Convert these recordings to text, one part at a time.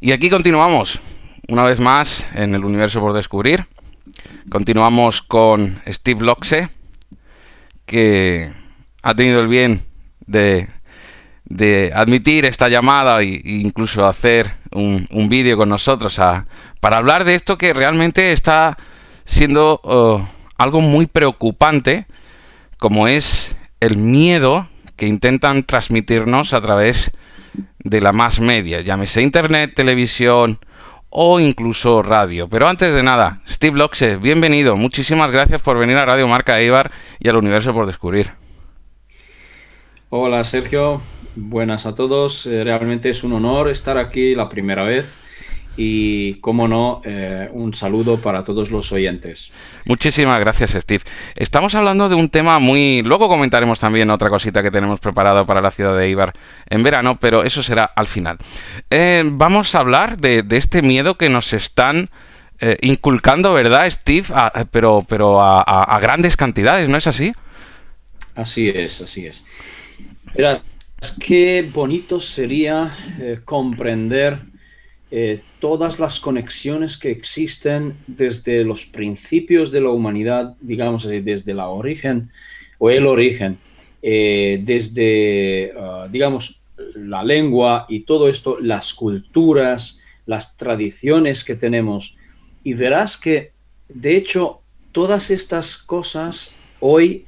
Y aquí continuamos, una vez más, en el universo por descubrir. Continuamos con Steve Loxe, que ha tenido el bien de, de admitir esta llamada e incluso hacer un vídeo con nosotros para hablar de esto que realmente está siendo algo muy preocupante, como es el miedo que intentan transmitirnos a través de la más media, llámese internet, televisión o incluso radio. Pero antes de nada, Steve Loxe, bienvenido. Muchísimas gracias por venir a Radio Marca Eibar y al universo por descubrir. Hola Sergio, buenas a todos. Realmente es un honor estar aquí la primera vez y, como no, un saludo para todos los oyentes. Muchísimas gracias, Steve. Estamos hablando de un tema muy... Luego comentaremos también otra cosita que tenemos preparado para la ciudad de Eibar en verano, pero eso será al final. Vamos a hablar de este miedo que nos están inculcando, ¿verdad, Steve? Pero a grandes cantidades, ¿no es así? Así es, así es. Verás, qué bonito sería comprender todas las conexiones que existen desde los principios de la humanidad, digamos así, desde la origen o el origen, desde, digamos, la lengua y todo esto, las culturas, las tradiciones que tenemos. Y verás que, de hecho, todas estas cosas hoy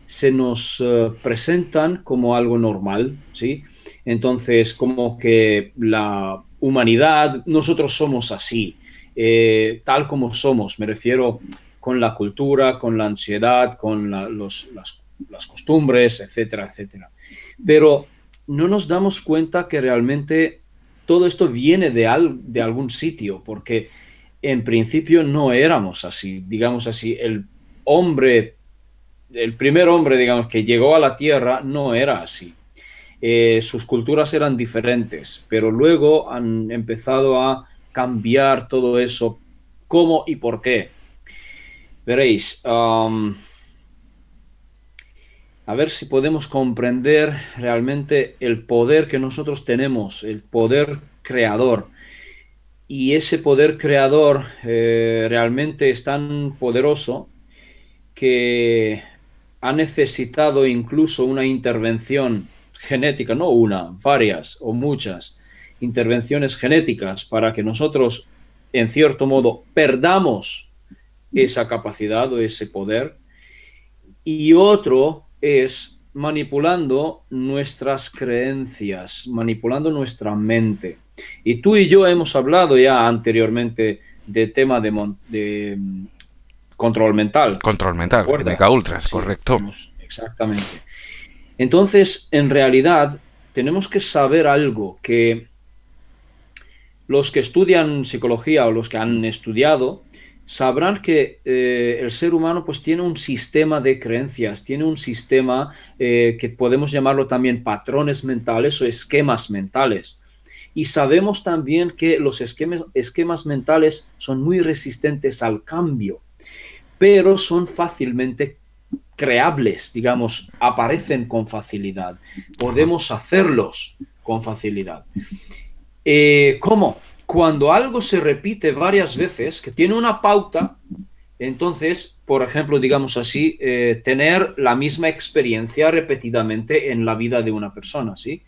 se nos presentan como algo normal, ¿sí? Entonces, como que la humanidad, nosotros somos así, tal como somos, me refiero con la cultura, con la ansiedad, con las costumbres, etcétera, etcétera. Pero no nos damos cuenta que realmente todo esto viene de algún sitio, porque en principio no éramos así, digamos así, hombre el primer hombre, digamos, que llegó a la Tierra no era así. Sus culturas eran diferentes, pero luego han empezado a cambiar todo eso. ¿Cómo y por qué? Veréis, a ver si podemos comprender realmente el poder que nosotros tenemos, el poder creador. Y ese poder creador realmente es tan poderoso que ha necesitado incluso una intervención genética, no una, varias o muchas intervenciones genéticas para que nosotros, en cierto modo, perdamos esa capacidad o ese poder. Y otro es manipulando nuestras creencias, manipulando nuestra mente. Y tú y yo hemos hablado ya anteriormente de tema de control mental. Control ¿Te mental, MK recuerdas? Ultras, Sí, correcto. exactamente. Entonces, en realidad, tenemos que saber algo que los que estudian psicología o los que han estudiado sabrán que el ser humano pues tiene un sistema de creencias, tiene un sistema que podemos llamarlo también patrones mentales o esquemas mentales. Y sabemos también que los esquemas mentales son muy resistentes al cambio, pero son fácilmente creables, digamos, aparecen con facilidad. Ajá. Podemos hacerlos con facilidad. ¿Cómo? Cuando algo se repite varias veces, que tiene una pauta, entonces, por ejemplo, digamos así, tener la misma experiencia repetidamente en la vida de una persona, ¿sí?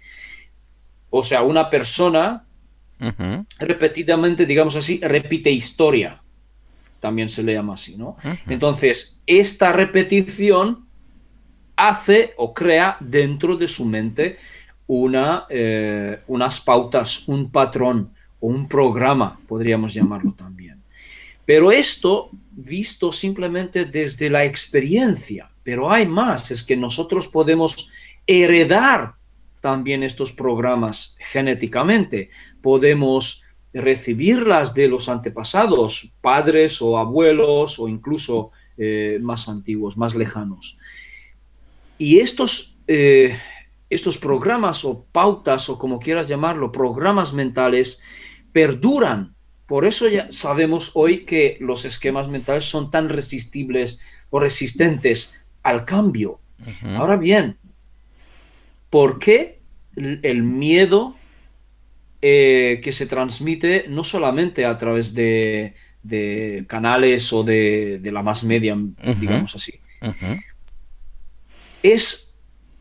O sea, una persona Ujú, repetidamente, digamos así, repite historia, también se le llama así, ¿no? ujú. Entonces, esta repetición hace o crea dentro de su mente unas pautas, un patrón o un programa, podríamos llamarlo también. Pero esto visto simplemente desde la experiencia, pero hay más, es que nosotros podemos heredar también estos programas genéticamente, podemos recibirlas de los antepasados, padres o abuelos o incluso más antiguos, más lejanos. Y estos programas o pautas o como quieras llamarlo, programas mentales, perduran. Por eso ya sabemos hoy que los esquemas mentales son tan resistibles o resistentes al cambio. Ujú. Ahora bien, ¿por qué el miedo? que se transmite no solamente a través de canales o de la más media, Ujú, digamos así. ujú. Es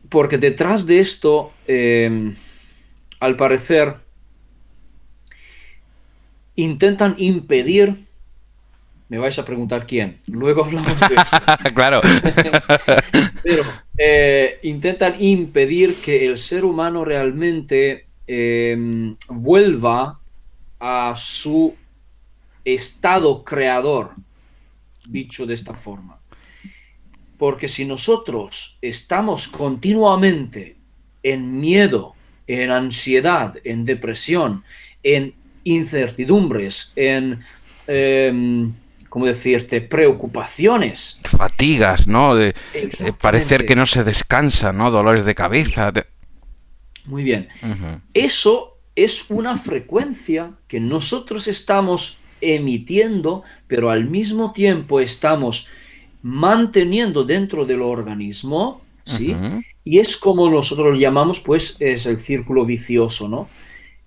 porque detrás de esto, al parecer, intentan impedir, me vais a preguntar quién, luego hablamos de esto, Claro. pero intentan impedir que el ser humano realmente vuelva a su estado creador, dicho de esta forma. Porque si nosotros estamos continuamente en miedo, en ansiedad, en depresión, en incertidumbres, en, ¿cómo decirte?, preocupaciones. Fatigas, ¿no? De parecer que Exactamente. no se descansa, ¿no? Dolores de cabeza. Muy bien. Ujú, Eso es una frecuencia que nosotros estamos emitiendo, pero al mismo tiempo estamos manteniendo dentro del organismo, ¿sí? ujú, Y es como nosotros lo llamamos, pues, es el círculo vicioso, ¿no?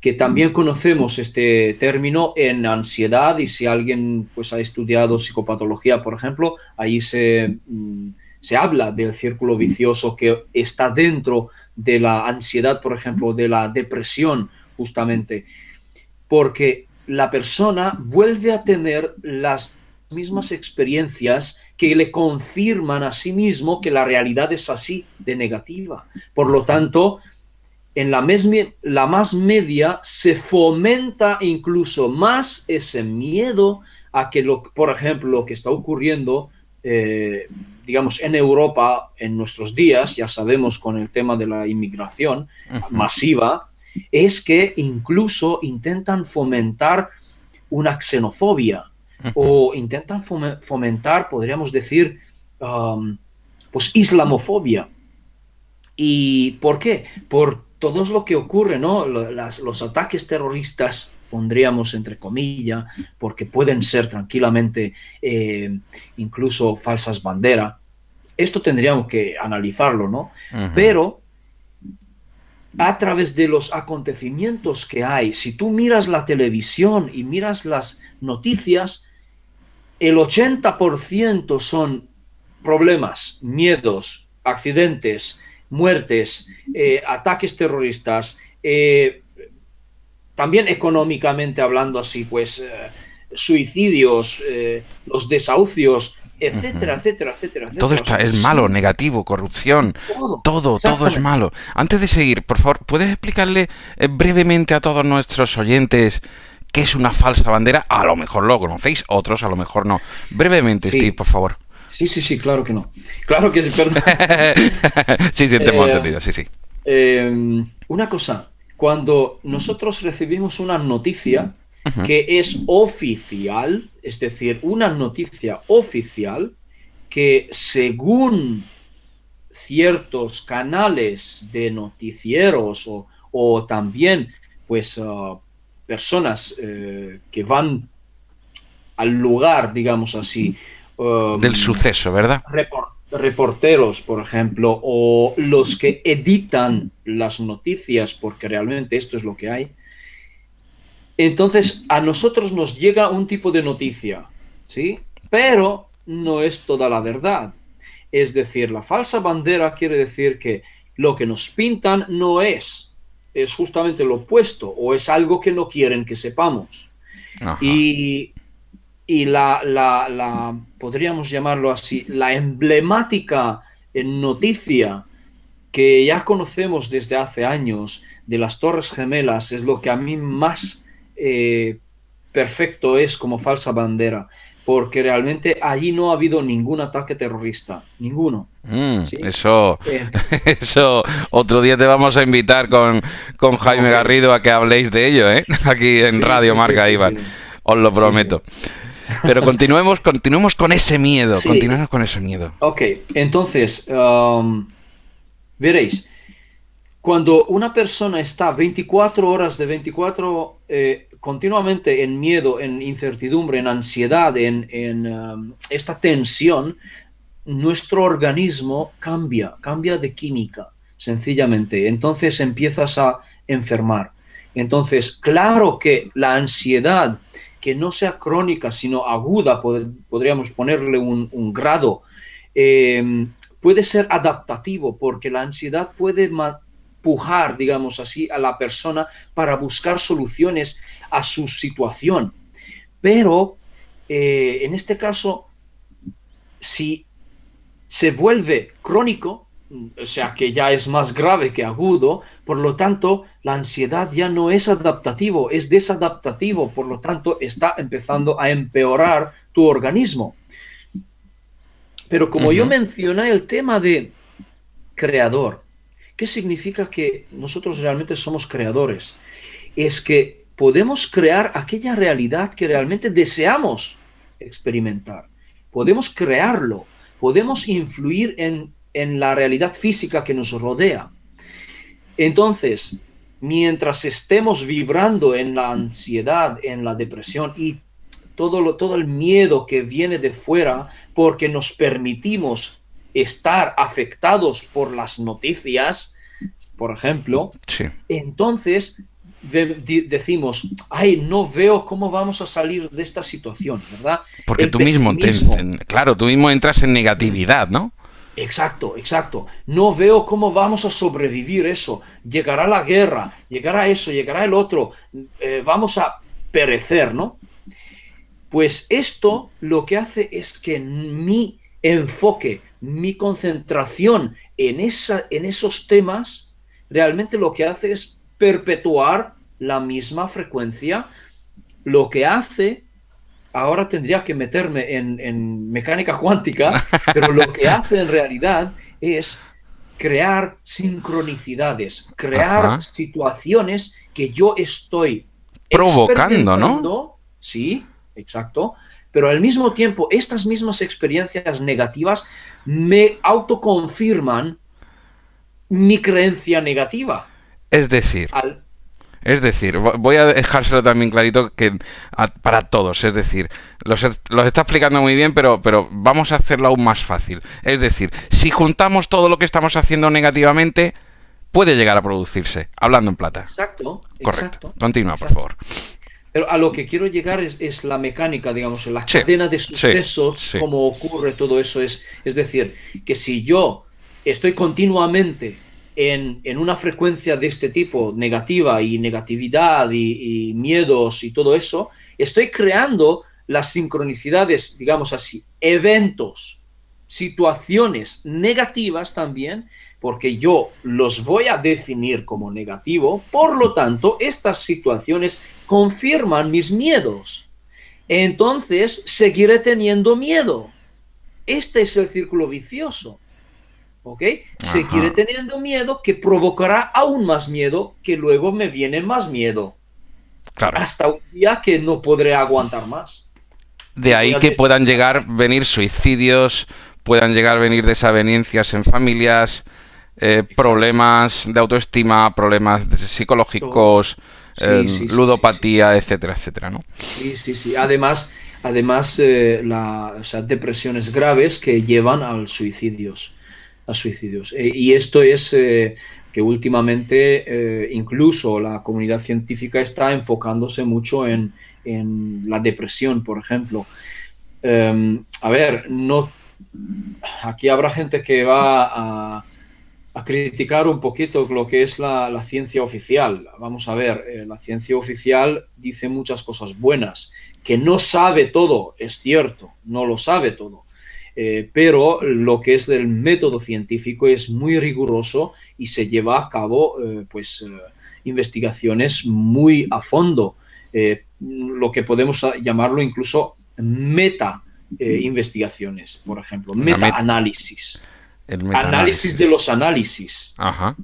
Que también conocemos este término en ansiedad y si alguien pues ha estudiado psicopatología, por ejemplo, ahí se habla del círculo vicioso que está dentro de la ansiedad, por ejemplo, de la depresión, justamente, porque la persona vuelve a tener las mismas experiencias que le confirman a sí mismo que la realidad es así de negativa. Por lo ujú. tanto, en la más media se fomenta incluso más ese miedo a que, por ejemplo, lo que está ocurriendo, digamos, en Europa en nuestros días, ya sabemos con el tema de la inmigración Ujú, masiva, es que incluso intentan fomentar una xenofobia ujú. o intentan fomentar, podríamos decir, pues islamofobia. ¿Y por qué? Por todo lo que ocurre, ¿no? Los ataques terroristas, pondríamos entre comillas, porque pueden ser tranquilamente incluso falsas banderas. Esto tendríamos que analizarlo, ¿no? Ujú. Pero a través de los acontecimientos que hay, si tú miras la televisión y miras las noticias, el 80% son problemas, miedos, accidentes, muertes, ataques terroristas, también económicamente hablando así, pues suicidios, los desahucios, etcétera, Ujú. etcétera, etcétera, Todo etcétera. O está, sea, es malo, sí, negativo, corrupción, todo, todo es exactamente. malo. Antes de seguir, por favor, ¿puedes explicarle brevemente a todos nuestros oyentes qué es una falsa bandera? A lo mejor lo conocéis, otros a lo mejor no. Brevemente, Steve, Sí, por favor. sí, sí, sí, claro que no. Claro que sí, perdón. Sí, sí, te hemos Eh, entendido, sí, sí. una cosa, cuando nosotros recibimos una noticia Ujú, que es oficial, es decir, una noticia oficial que según ciertos canales de noticieros o también pues personas que van al lugar, digamos así, del suceso, ¿verdad? reporteros, por ejemplo, o los que editan las noticias, porque realmente esto es lo que hay. Entonces, a nosotros nos llega un tipo de noticia, ¿sí? Pero no es toda la verdad. Es decir, la falsa bandera quiere decir que lo que nos pintan no es justamente lo opuesto, o es algo que no quieren que sepamos. Ajá. Y podríamos llamarlo así, la emblemática noticia que ya conocemos desde hace años de las Torres Gemelas es lo que a mí más perfecto es como falsa bandera, porque realmente allí no ha habido ningún ataque terrorista, ninguno, ¿sí? Eso, Eh, eso, otro día te vamos a invitar con Jaime ok, Garrido a que habléis de ello, ¿eh? Aquí en sí, Radio sí, sí, Marca sí, Iván, sí, os lo sí, sí. prometo. Pero continuemos con ese miedo, Sí, continuemos con ese miedo. ok, entonces, veréis, cuando una persona está 24 horas de 24 continuamente en miedo, en incertidumbre, en ansiedad, en esta tensión, nuestro organismo cambia de química, sencillamente. Entonces empiezas a enfermar. Entonces, claro que la ansiedad, que no sea crónica, sino aguda, podríamos ponerle un grado, puede ser adaptativo, porque la ansiedad puede pujar, digamos así, a la persona para buscar soluciones a su situación. Pero en este caso, si se vuelve crónico, o sea que ya es más grave que agudo, por lo tanto, la ansiedad ya no es adaptativo, es desadaptativo, por lo tanto, está empezando a empeorar tu organismo. Pero como yo mencioné el tema de creador, ¿qué significa que nosotros realmente somos creadores? Es que podemos crear aquella realidad que realmente deseamos experimentar. Podemos crearlo, podemos influir en la realidad física que nos rodea. Entonces, mientras estemos vibrando en la ansiedad, en la depresión y todo el miedo que viene de fuera, porque nos permitimos estar afectados por las noticias, por ejemplo, Sí. entonces decimos, ay, no veo cómo vamos a salir de esta situación, ¿verdad? Porque El tú mismo, pesimismo. claro, tú mismo entras en negatividad, ¿no? Exacto, exacto. No veo cómo vamos a sobrevivir eso. Llegará la guerra, llegará eso, llegará el otro. Vamos a perecer, ¿no? Pues esto lo que hace es que mi enfoque, mi concentración en esos temas, realmente lo que hace es perpetuar la misma frecuencia. Lo que hace, ahora tendría que meterme en mecánica cuántica, pero lo que hace en realidad es crear sincronicidades, crear Ajá. situaciones que yo estoy Provocando, ¿no? experimentando, sí, exacto, pero al mismo tiempo estas mismas experiencias negativas me autoconfirman mi creencia negativa. Es decir, Al, voy a dejárselo también clarito que para todos. Es decir, los está explicando muy bien, pero vamos a hacerlo aún más fácil. Es decir, si juntamos todo lo que estamos haciendo negativamente, puede llegar a producirse, hablando en plata. exacto, Correcto. exacto, Continúa, por exacto. favor. Pero a lo que quiero llegar es la mecánica, digamos, la Sí, cadena de sí, sucesos, sí. cómo ocurre todo eso. Es decir, que si yo estoy continuamente en una frecuencia de este tipo, negativa y negatividad y miedos y todo eso, estoy creando las sincronicidades, digamos así, eventos, situaciones negativas también, porque yo los voy a definir como negativo, por lo tanto, estas situaciones confirman mis miedos. Entonces, seguiré teniendo miedo. Este es el círculo vicioso. ¿Ok? Seguiré Ajá. teniendo miedo que provocará aún más miedo, que luego me viene más miedo. Claro. Hasta un día que no podré aguantar más. De Y voy ahí a que puedan llegar desintegrar. venir suicidios, puedan llegar a venir desavenencias en familias, Exacto. problemas de autoestima, problemas Todo. psicológicos, Sí, sí, sí, sí, sí. ludopatía, etcétera, etcétera, ¿no? Sí, sí, sí. Además o sea, depresiones graves que llevan a suicidios. Y esto es que últimamente incluso la comunidad científica está enfocándose mucho en la depresión, por ejemplo. A ver, no, aquí habrá gente que va a criticar un poquito lo que es la ciencia oficial. Vamos a ver, la ciencia oficial dice muchas cosas buenas, que no sabe todo, es cierto, no lo sabe todo. Pero lo que es del método científico es muy riguroso y se lleva a cabo investigaciones muy a fondo, lo que podemos llamarlo incluso meta investigaciones, por ejemplo, La met meta-análisis. el Análisis de metaanálisis. los análisis, Ajá.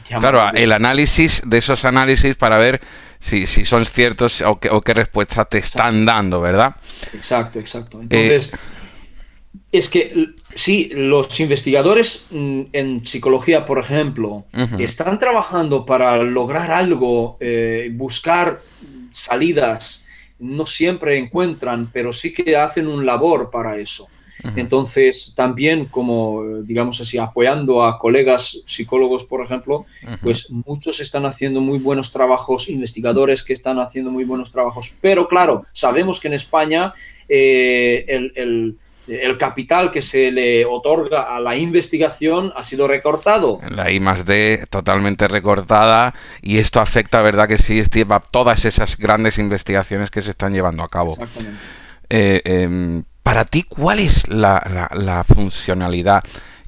Claro, llamarlo de el esta. análisis de esos análisis para ver si son ciertos o qué respuesta te están Exacto, dando, ¿verdad? exacto, exacto. Eh, Entonces, es que sí, los investigadores en psicología, por ejemplo, ujú, están trabajando para lograr algo, buscar salidas, no siempre encuentran, pero sí que hacen un labor para eso. Entonces, también como, digamos así, apoyando a colegas psicólogos, por ejemplo, pues muchos están haciendo muy buenos trabajos, investigadores que están haciendo muy buenos trabajos, pero claro, sabemos que en España el capital que se le otorga a la investigación ha sido recortado. La I+D totalmente recortada, y esto afecta, ¿verdad que sí, Steve, a todas esas grandes investigaciones que se están llevando a cabo? Exactamente. Para ti, ¿cuál es la funcionalidad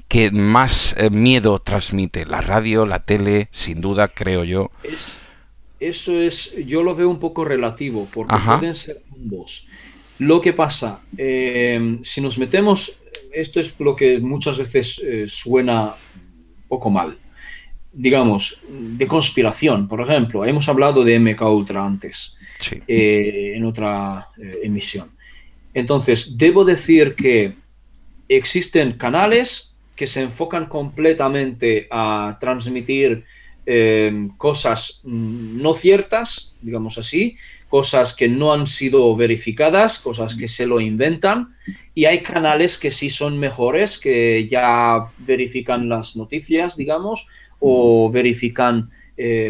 que más miedo transmite? La radio, la tele, sin duda, creo yo. Eso es, yo lo veo un poco relativo, porque Ajá. pueden ser ambos. Lo que pasa, si nos metemos, esto es lo que muchas veces suena un poco mal, digamos, de conspiración, por ejemplo, hemos hablado de MK Ultra antes, Sí. en otra emisión. Entonces, debo decir que existen canales que se enfocan completamente a transmitir cosas no ciertas, digamos así, cosas que no han sido verificadas, cosas que se lo inventan, y hay canales que sí son mejores, que ya verifican las noticias, digamos, o verifican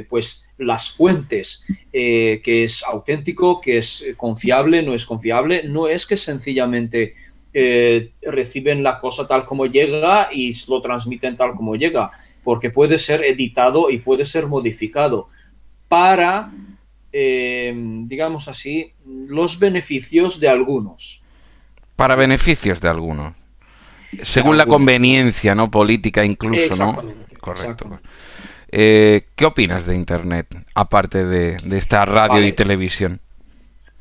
pues las fuentes, que es auténtico, que es confiable, no es confiable, no es que sencillamente reciben la cosa tal como llega y lo transmiten tal como llega, porque puede ser editado y puede ser modificado para, digamos así, los beneficios de algunos. Para beneficios de algunos. De Según la algunos, claro. conveniencia, ¿no? Política incluso, ¿no? Exactamente, Correcto. exactamente. ¿Qué opinas de Internet, aparte de esta radio y Vale, televisión?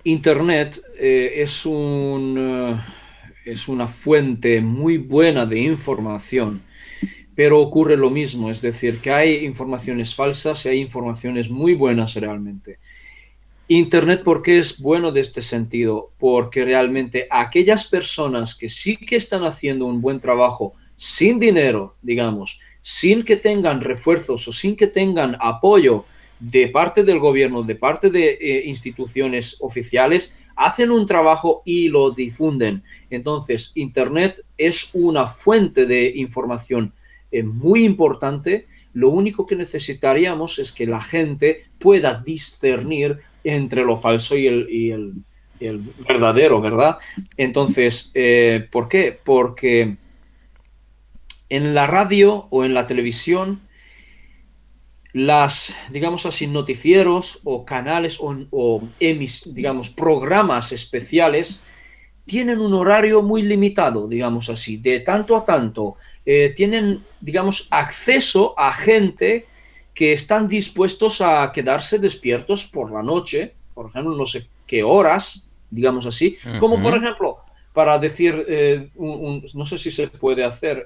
Internet es una fuente muy buena de información, pero ocurre lo mismo, es decir, que hay informaciones falsas y hay informaciones muy buenas realmente. Internet, ¿por qué es bueno de este sentido? Porque realmente aquellas personas que sí que están haciendo un buen trabajo sin dinero, digamos, sin que tengan refuerzos o sin que tengan apoyo de parte del gobierno, de parte de instituciones oficiales, hacen un trabajo y lo difunden. Entonces, Internet es una fuente de información muy importante. Lo único que necesitaríamos es que la gente pueda discernir entre lo falso y el verdadero, ¿verdad? Entonces, ¿por qué? Porque en la radio o en la televisión, las, digamos así, noticieros o canales digamos, programas especiales tienen un horario muy limitado, digamos así, de tanto a tanto. Tienen, digamos, acceso a gente que están dispuestos a quedarse despiertos por la noche, por ejemplo, no sé qué horas, digamos así, como por Ujú. ejemplo, para decir, no sé si se puede hacer,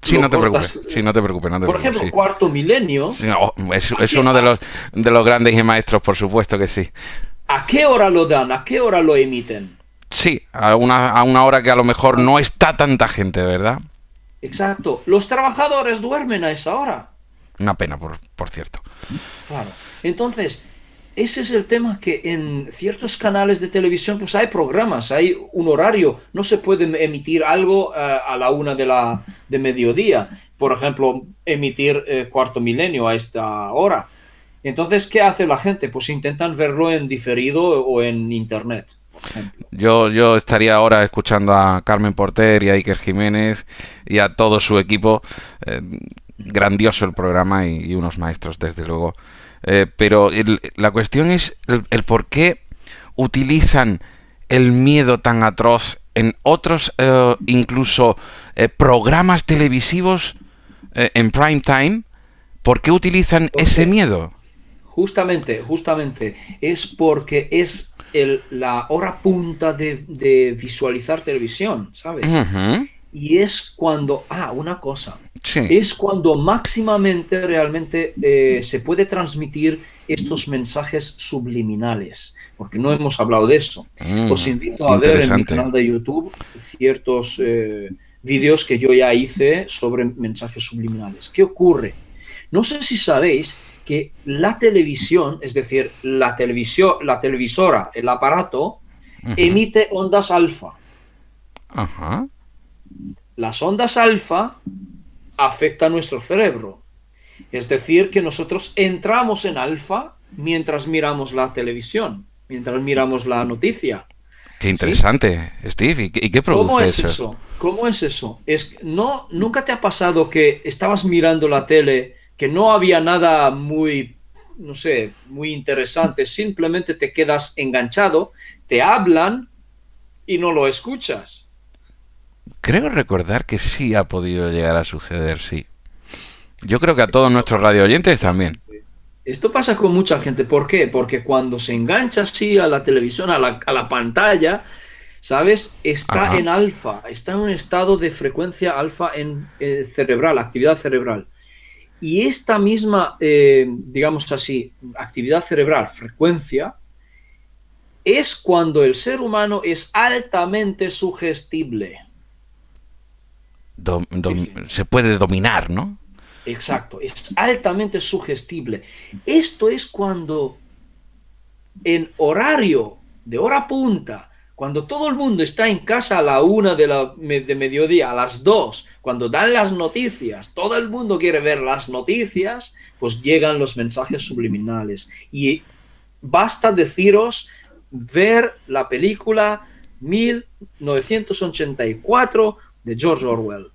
Sí, lo no te preocupes. cortas, Sí, no te preocupes, no te por preocupes, ejemplo, sí. Cuarto Milenio, Sí, no, ¿a es qué, uno de los grandes y maestros, por supuesto que sí. a qué hora lo dan? ¿A qué hora lo emiten? Sí, a una hora que a lo mejor no está tanta gente, ¿verdad? Exacto. Los trabajadores duermen a esa hora. Una pena, por cierto. Claro. Entonces, ese es el tema que en ciertos canales de televisión pues hay programas, hay un horario, no se puede emitir algo a la una de mediodía, por ejemplo, emitir Cuarto Milenio a esta hora. Entonces, ¿qué hace la gente? Pues intentan verlo en diferido o en internet, por ejemplo. Yo estaría ahora escuchando a Carmen Porter y a Iker Jiménez y a todo su equipo. Eh, Grandioso el programa y unos maestros, desde luego. Pero la cuestión es el por qué utilizan el miedo tan atroz en otros, incluso programas televisivos en prime time. ¿Por qué utilizan ¿Por ese qué? miedo? Justamente, es porque es la hora punta de visualizar televisión, ¿sabes? Ujú. Y es cuando, una cosa, Sí. es cuando máximamente realmente se puede transmitir estos mensajes subliminales, porque no hemos hablado de eso. Os invito Qué a ver en mi interesante. canal de YouTube ciertos vídeos que yo ya hice sobre mensajes subliminales. ¿Qué ocurre? No sé si sabéis que la televisión, es decir, la televisora, el aparato, Ujú. emite ondas alfa. Ajá. Las ondas alfa afectan nuestro cerebro. Es decir, que nosotros entramos en alfa mientras miramos la televisión, mientras miramos la noticia. Qué ¿Sí? interesante, Steve. ¿Y qué ¿Cómo produce es eso? eso? ¿Cómo es eso? No, ¿nunca te ha pasado que estabas mirando la tele, que no había nada muy, no sé, muy interesante, simplemente te quedas enganchado, te hablan y no lo escuchas? Creo recordar que sí ha podido llegar a suceder, sí. Yo creo que a todos Esto nuestros pasa radio con oyentes mucha también. gente. Esto pasa con mucha gente. ¿Por qué? Porque cuando se engancha así a la televisión, a la pantalla, ¿sabes? Está Ajá. en alfa, está en un estado de frecuencia alfa en cerebral, actividad cerebral. Y esta misma, digamos así, actividad cerebral, frecuencia, es cuando el ser humano es altamente sugestible. Sí, sí. Se puede dominar, ¿no? Exacto, es altamente sugestible. Esto es cuando en horario de hora punta, cuando todo el mundo está en casa a la 1 de mediodía, a las 2, cuando dan las noticias, todo el mundo quiere ver las noticias, pues llegan los mensajes subliminales. Y basta deciros ver la película 1984 de George Orwell.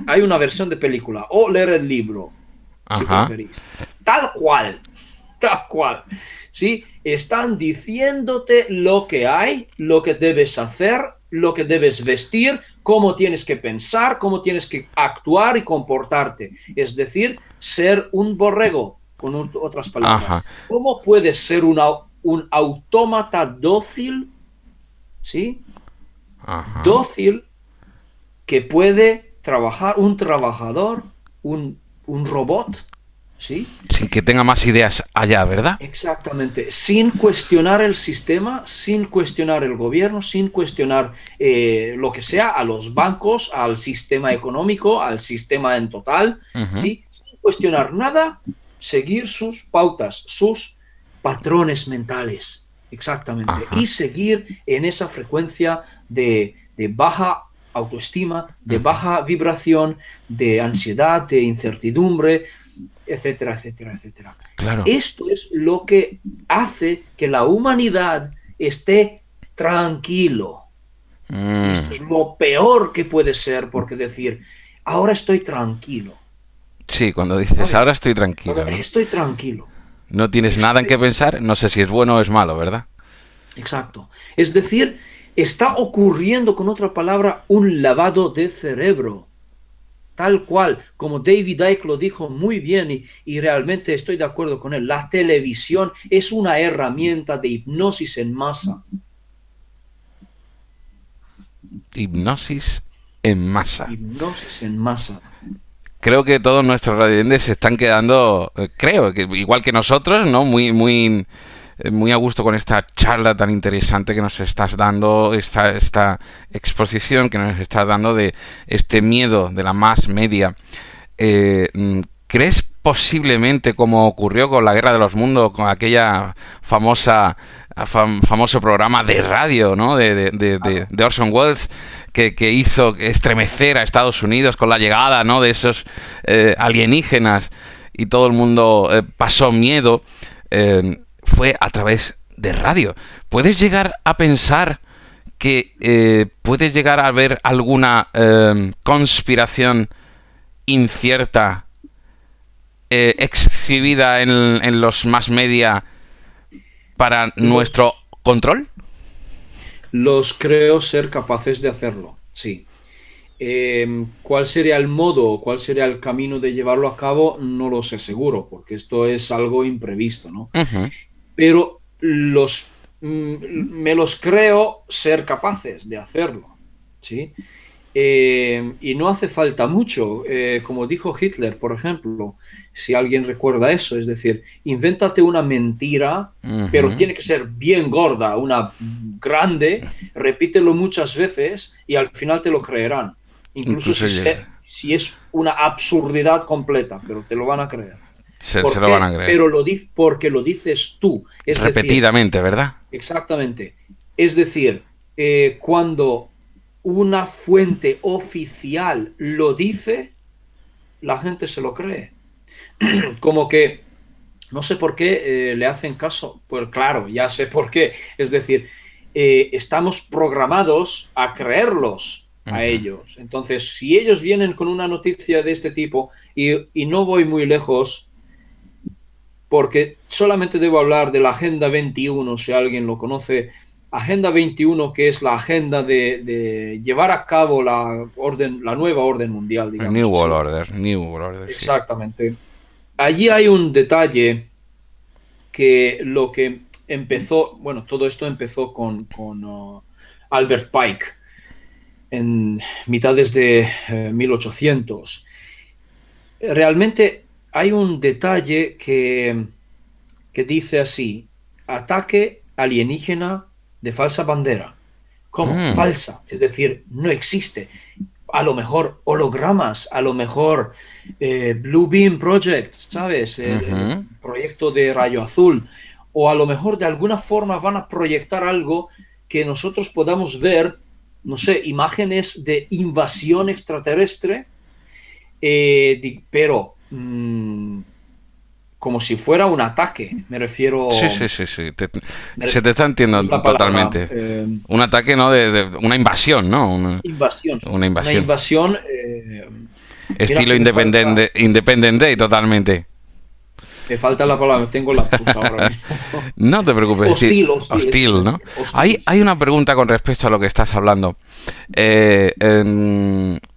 Hay una versión de película, o leer el libro, si Ajá. preferís. Tal cual, tal cual. ¿Sí? Están diciéndote lo que hay, lo que debes hacer, lo que debes vestir, cómo tienes que pensar, cómo tienes que actuar y comportarte. Es decir, ser un borrego, con otras Ajá. palabras. ¿Cómo puedes ser un autómata dócil, ¿sí? Ajá. Dócil que puede trabajar, un trabajador, un robot, ¿sí? Sin que tenga más ideas allá, ¿verdad? Exactamente, sin cuestionar el sistema, sin cuestionar el gobierno, sin cuestionar lo que sea, a los bancos, al sistema económico, al sistema en total, Ujú. ¿sí? Sin cuestionar nada, seguir sus pautas, sus patrones mentales, exactamente, y Ajá. seguir en esa frecuencia de baja autoestima, de Ujú. baja vibración, de ansiedad, de incertidumbre, etcétera, etcétera, etcétera. Claro. Esto es lo que hace que la humanidad esté tranquilo. Y esto Mm. es lo peor que puede ser, porque decir, ahora estoy tranquilo, Sí, cuando dices, ahora ¿sabes? estoy Ahora tranquilo, ¿no? estoy tranquilo. No tienes nada en qué Estoy... pensar, no sé si es bueno o es malo, ¿verdad? Exacto. Es decir, está ocurriendo, con otra palabra, un lavado de cerebro. Tal cual, como David Icke lo dijo muy bien y realmente estoy de acuerdo con él, la televisión es una herramienta de hipnosis en masa. Hipnosis en masa. Hipnosis en masa. Creo que todos nuestros radioyentes se están quedando, creo que igual que nosotros, ¿no? Muy a gusto con esta charla tan interesante que nos estás dando, esta exposición que nos estás dando de este miedo de la más media. ¿Crees posiblemente, como ocurrió con la Guerra de los Mundos, con aquella famoso programa de radio, ¿no? Claro. De Orson Welles, que hizo estremecer a Estados Unidos con la llegada, ¿no? De esos alienígenas y todo el mundo pasó miedo, fue a través de radio. ¿Puedes llegar a pensar que puede llegar a haber alguna conspiración incierta exhibida en los más media para nuestro Los, control? los creo ser capaces de hacerlo, sí. ¿Cuál sería el modo, cuál sería el camino de llevarlo a cabo? No lo sé seguro, porque esto es algo imprevisto, ¿no? Uh-huh. Pero me los creo ser capaces de hacerlo, ¿sí? Y no hace falta mucho, como dijo Hitler, por ejemplo, si alguien recuerda eso, es decir, invéntate una mentira, pero Uh-huh. tiene que ser bien gorda, una grande, repítelo muchas veces y al final te lo creerán, incluso Incluso si es una absurdidad completa, pero te lo van a creer. se ¿Por lo van a qué? creer. Porque lo dices tú. Es decir, Repetidamente, ¿verdad? exactamente. Es decir, cuando una fuente oficial lo dice, la gente se lo cree. Como que no sé por qué le hacen caso. Pues claro, ya sé por qué. Es decir, estamos programados a creerlos a Ujú. ellos. Entonces, si ellos vienen con una noticia de este tipo, y no voy muy lejos, porque solamente debo hablar de la Agenda 21, si alguien lo conoce. Agenda 21, que es la agenda de llevar a cabo la nueva orden mundial, New digamos World así. Order, New World Order, sí. Exactamente. Allí hay un detalle que lo que empezó, bueno, todo esto empezó con Albert Pike en mitades de 1800. Realmente hay un detalle que dice así: ataque alienígena de falsa bandera. ¿Cómo? Mm, Falsa, es decir, no existe. A lo mejor hologramas, a lo mejor Blue Beam Project, ¿sabes? El ujú. proyecto de rayo azul. O a lo mejor de alguna forma van a proyectar algo que nosotros podamos ver, no sé, imágenes de invasión extraterrestre, pero como si fuera un ataque. Me Sí, refiero, sí, sí, sí. me Se ref- te está ¿cómo entiendo es la palabra? totalmente. Un ataque, ¿no? De una invasión, ¿no? Invasión, Una una invasión. invasión. Mira Estilo que Independent Day, totalmente. me falta la palabra, tengo lapsus ahora mismo. No te preocupes, sí, Hostil, hostil, eso hostil, quiero ¿no? decir, hostil, Hay sí. una pregunta con respecto a lo que estás hablando.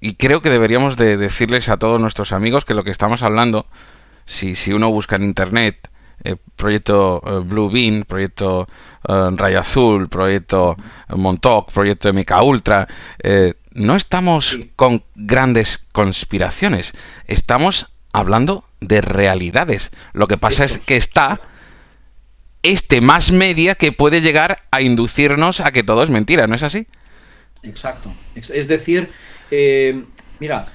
Y creo que deberíamos de decirles a todos nuestros amigos que lo que estamos hablando, si uno busca en internet, proyecto Blue Beam, proyecto Rayo Azul, proyecto Montauk, proyecto MK Ultra, no estamos Sí, con grandes conspiraciones, estamos hablando de realidades. Lo que pasa es que hechos. está este más media que puede llegar a inducirnos a que todo es mentira, ¿no es así? Exacto. Es decir, eh, mira,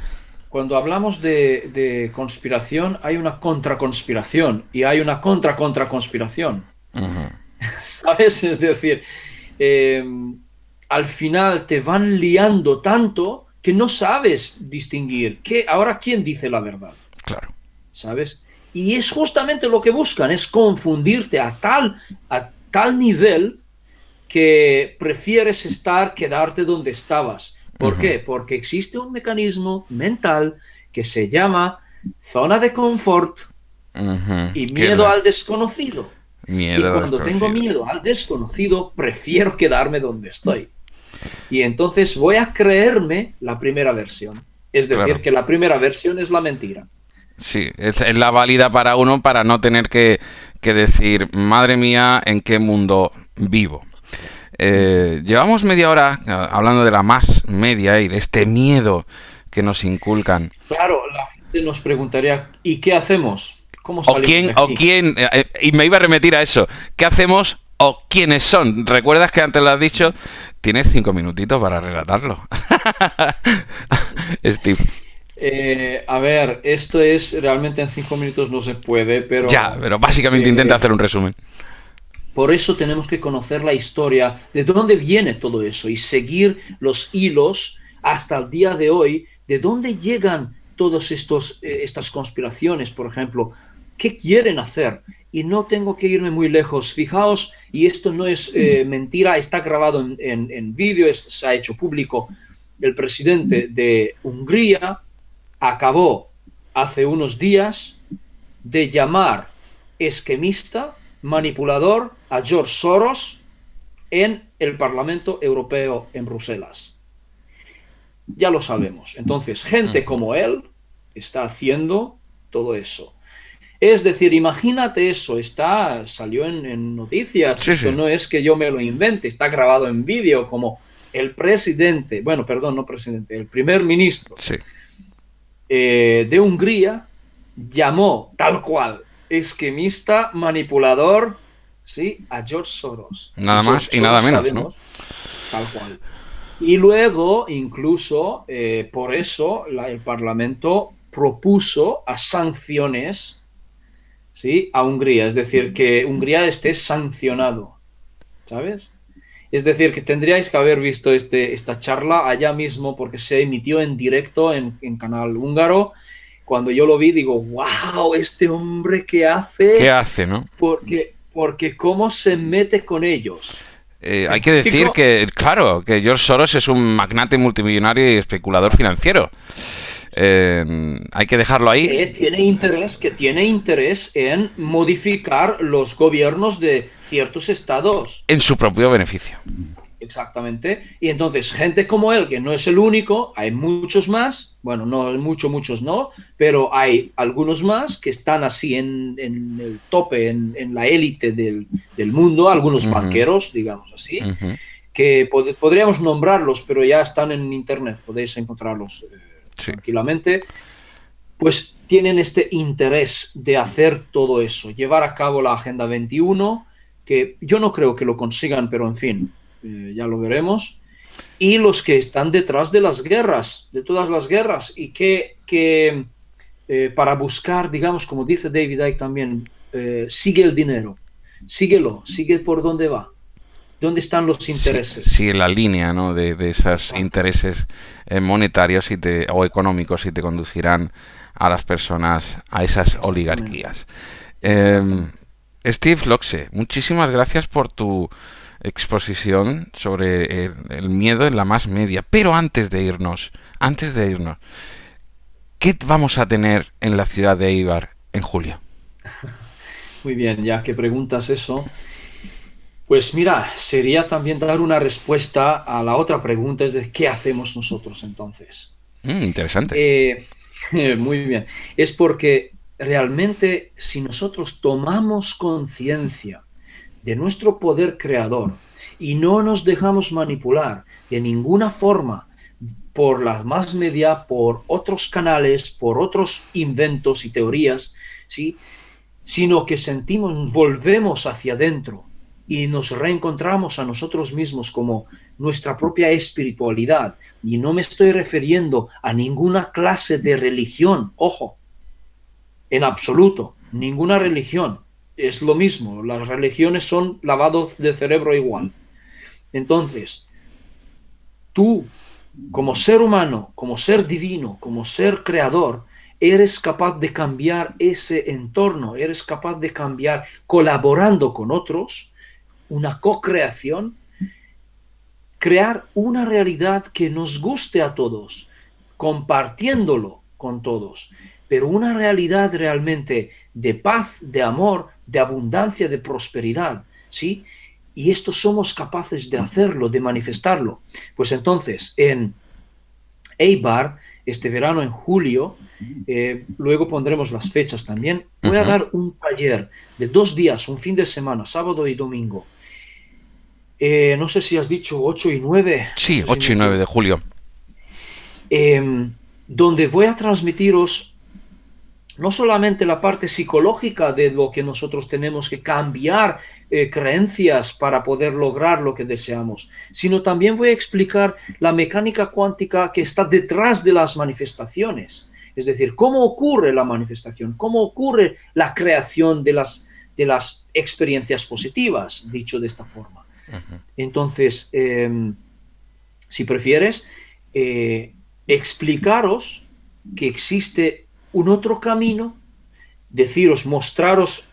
cuando hablamos de conspiración, hay una contraconspiración y hay una contra-contra-conspiración. Ujú. ¿Sabes? Es decir, eh, al final te van liando tanto que no sabes distinguir. Ahora, ¿quién dice la verdad? Claro. ¿Sabes? Y es justamente lo que buscan, es confundirte a tal nivel que prefieres quedarte donde estabas. ¿Por Ujú, qué? Porque existe un mecanismo mental que se llama zona de confort ujú. y Qué miedo al desconocido. Y miedo a lo cuando tengo desconocido. miedo al desconocido, prefiero quedarme donde estoy. Y entonces voy a creerme la primera versión. Es Claro. decir, que la primera versión es la mentira. Sí, es la válida para uno para no tener que decir, madre mía, ¿en qué mundo vivo? Llevamos media hora hablando de la más media y de este miedo que nos inculcan. Claro, la gente nos preguntaría, ¿y qué hacemos? ¿Cómo ¿O salimos de aquí? quién? Y me iba a remitir a eso. ¿Qué hacemos o quiénes son? ¿Recuerdas que antes lo has dicho? Tienes 5 minutitos para relatarlo. Steve. A ver, esto es realmente en 5 minutos no se puede, Ya, pero pero básicamente intenta eh, hacer un resumen. por eso tenemos que conocer la historia, de dónde viene todo eso y seguir los hilos hasta el día de hoy, de dónde llegan todas estas conspiraciones, por ejemplo, qué quieren hacer. Y no tengo que irme muy lejos. Fijaos, y esto no es mentira, está grabado en vídeo, se ha hecho público. El presidente de Hungría acabó hace unos días de llamar esquemista, manipulador a George Soros en el Parlamento Europeo en Bruselas. Ya lo sabemos. Entonces, gente Ujú. como él está haciendo todo eso. Es decir, imagínate eso, salió en noticias, Sí, esto sí, no es que yo me lo invente, está grabado en vídeo como el presidente, bueno, perdón, no presidente, el primer ministro sí. de Hungría llamó tal cual esquemista, manipulador, ¿sí? A George Soros. Y Nada George más y nada Soros menos, ¿no? sabemos tal cual. Y luego, incluso, por eso el Parlamento propuso a sanciones, ¿sí? A Hungría, es decir, que Hungría esté sancionado, ¿sabes? Es decir, que tendríais que haber visto esta charla allá mismo porque se emitió en directo en canal húngaro. Cuando yo lo vi, digo, wow, este hombre que ¿Qué hace, hace, no? porque cómo se mete con ellos. Hay que decir Digo, que, claro, que George Soros es un magnate multimillonario y especulador financiero. Hay que dejarlo ahí que tiene interés en modificar los gobiernos de ciertos estados. en su propio beneficio. Exactamente. Y entonces, gente como él, que no es el único, hay muchos más, bueno, no muchos no, pero hay algunos más que están así en el tope, en la élite del mundo, algunos Ujú, banqueros, digamos así, ujú. que podríamos nombrarlos, pero ya están en internet, podéis encontrarlos Sí, tranquilamente, pues tienen este interés de hacer todo eso, llevar a cabo la Agenda 21, que yo no creo que lo consigan, pero en fin, ya lo veremos. Y los que están detrás de las guerras, de todas las guerras, y que para buscar, digamos, como dice David Icke también, sigue el dinero, síguelo, sigue por dónde va, dónde están los sí, intereses. sigue la línea, ¿no? de esos Exacto, intereses monetarios o económicos y te conducirán a las personas a esas exactamente, oligarquías. Eh, exactamente. Steve Loxe, muchísimas gracias por tu exposición sobre el miedo en la más media. Pero antes de irnos, ¿qué vamos a tener en la ciudad de Eibar en julio? Muy bien, ya que preguntas eso, pues mira, sería también dar una respuesta a la otra pregunta, es de qué hacemos nosotros entonces. Interesante. Eh, muy bien, es porque realmente si nosotros tomamos conciencia de nuestro poder creador y no nos dejamos manipular de ninguna forma por la más media, por otros canales, por otros inventos y teorías, ¿sí? Sino que sentimos, volvemos hacia adentro y nos reencontramos a nosotros mismos como nuestra propia espiritualidad. Y no me estoy refiriendo a ninguna clase de religión, ojo, en absoluto, ninguna religión. Es lo mismo, las religiones son lavados de cerebro igual. Entonces, tú, como ser humano, como ser divino, como ser creador, eres capaz de cambiar ese entorno, eres capaz de cambiar colaborando con otros, una co-creación, crear una realidad que nos guste a todos, compartiéndolo con todos, pero una realidad realmente de paz, de amor, de abundancia, de prosperidad, ¿sí? Y esto somos capaces de hacerlo, de manifestarlo. Pues entonces, en Eibar, este verano en julio, luego pondremos las fechas también, voy a Ujú. dar un taller de 2 días, un fin de semana, sábado y domingo. No sé si has dicho 8 y 9, no Sí, sé si 8 me y 9 de equivoco. julio. Donde voy a transmitiros no solamente la parte psicológica de lo que nosotros tenemos que cambiar creencias para poder lograr lo que deseamos, sino también voy a explicar la mecánica cuántica que está detrás de las manifestaciones. Es decir, cómo ocurre la manifestación, cómo ocurre la creación de las experiencias positivas, dicho de esta forma. Entonces, si prefieres, explicaros que existe un otro camino, deciros, mostraros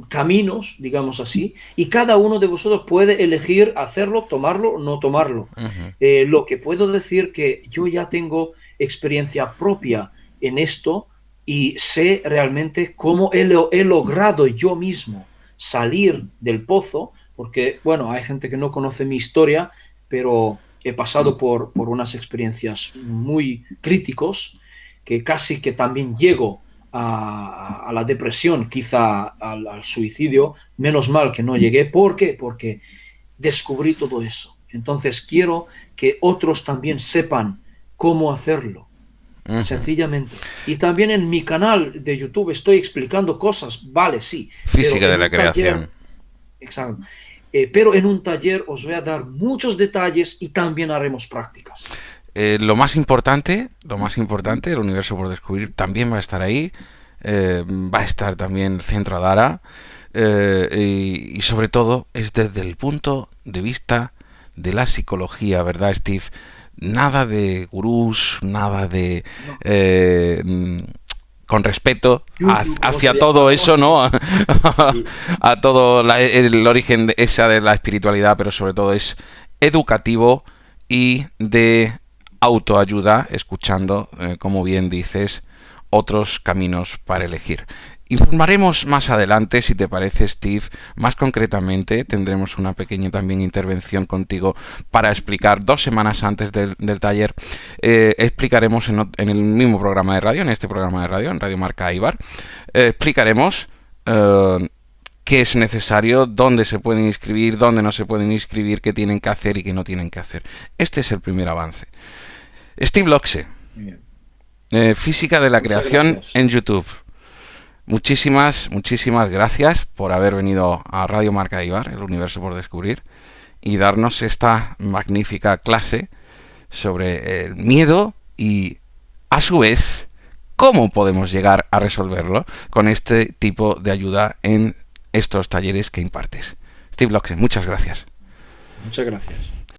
caminos, digamos así, y cada uno de vosotros puede elegir hacerlo, tomarlo o no tomarlo. Ujú. Lo que puedo decir que yo ya tengo experiencia propia en esto y sé realmente cómo he logrado yo mismo salir del pozo, porque, bueno, hay gente que no conoce mi historia, pero he pasado por unas experiencias muy críticos que casi que también llego a la depresión, quizá al suicidio. Menos mal que no llegué. ¿Por qué? Porque descubrí todo eso. Entonces quiero que otros también sepan cómo hacerlo, Ujú. sencillamente. Y también en mi canal de YouTube estoy explicando cosas, vale, sí, pero Física de en la un taller, creación. exacto, pero en un taller os voy a dar muchos detalles y también haremos prácticas. Lo más importante, el universo por descubrir también va a estar ahí. Va a estar también Centro Adara. Y sobre todo es desde el punto de vista de la psicología, ¿verdad, Steve? Nada de gurús, nada de... con respeto hacia todo eso, ¿no? A todo el origen de esa de la espiritualidad, pero sobre todo es educativo y de autoayuda, escuchando, como bien dices, otros caminos para elegir. Informaremos más adelante, si te parece, Steve, más concretamente. Tendremos una pequeña también intervención contigo para explicar 2 semanas antes del taller. Explicaremos en el mismo programa de radio, en este programa de radio, en Radio Marca Eibar, explicaremos qué es necesario, dónde se pueden inscribir, dónde no se pueden inscribir, qué tienen que hacer y qué no tienen que hacer. Este es el primer avance. Steve Loxe, Física de la Muchas Creación gracias. en YouTube. Muchísimas gracias por haber venido a Radio Marca Eibar, el universo por descubrir, y darnos esta magnífica clase sobre el miedo y, a su vez, cómo podemos llegar a resolverlo con este tipo de ayuda en estos talleres que impartes. Steve Loxe, muchas gracias. Muchas gracias.